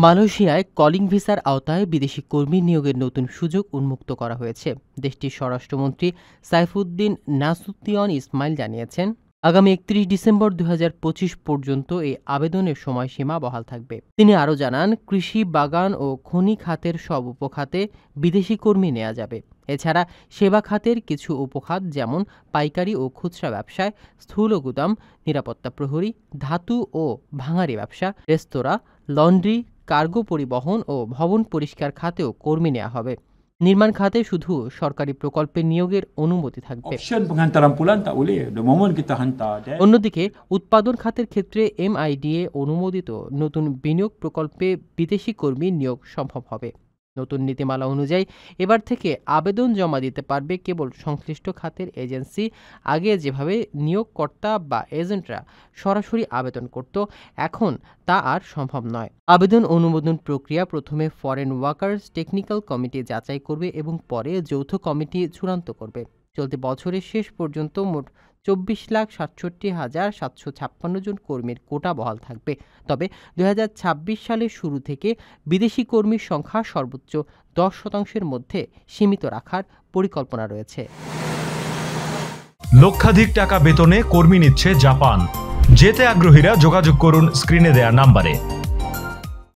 মালয়েশিয়ায় কলিং ভিসার আওতায় বিদেশি কর্মী নিয়োগের নতুন সুযোগ উন্মুক্ত করা হয়েছে। দেশটির স্বরাষ্ট্রমন্ত্রী সাইফুদ্দিন নাসুতিয়ান ইসমাইল জানিয়েছেন, আগামী ৩১ ডিসেম্বর ২০২৫ পর্যন্ত এই আবেদনের সময়সীমা বহাল থাকবে। তিনি আরও জানান, কৃষি, বাগান ও খনি খাতের সব উপখাতে বিদেশি কর্মী নেওয়া যাবে। এছাড়া সেবা খাতের কিছু উপখাত যেমন পাইকারি ও খুচরা ব্যবসায়, স্থূল গুদাম, নিরাপত্তা প্রহরী, ধাতু ও ভাঙারি ব্যবসা, রেস্তোরাঁ, লন্ড্রি, কার্গো পরিবহন ও ভবন পরিষ্কার খাতেও কর্মী নেওয়া হবে। নির্মাণ খাতে শুধু সরকারি প্রকল্পে নিয়োগের অনুমতি থাকবে। অন্যদিকে উৎপাদন খাতের ক্ষেত্রে MIDA অনুমোদিত নতুন বিনিয়োগ প্রকল্পে বিদেশি কর্মী নিয়োগ সম্ভব হবে। নতুন নীতিমালা অনুযায়ী এবার থেকে আবেদন জমা দিতে পারবে কেবল সংশ্লিষ্ট খাতের এজেন্সি। আগে যেভাবে নিয়োগকর্তা বা এজেন্টরা সরাসরি আবেদন করত, এখন তা আর সম্ভব নয়। আবেদন অনুমোদন প্রক্রিয়া প্রথমে ফরেন ওয়ার্কার্স টেকনিক্যাল কমিটি যাচাই করবে এবং পরে যৌথ কমিটি চূড়ান্ত করবে। চলতি বছরের শেষ পর্যন্ত মোট ২৪,৬৭,৭৫৬ জন কর্মীর কোটা বহাল থাকবে। তবে ২০২৬ সালের শুরু থেকে বিদেশি কর্মীর সংখ্যা সর্বোচ্চ ১০% মধ্যে সীমিত রাখার পরিকল্পনা রয়েছে। লক্ষাধিক টাকা বেতনে কর্মী নিচ্ছে জাপান। যেতে আগ্রহীরা যোগাযোগ করুন স্ক্রিনে দেয়া নাম্বারে।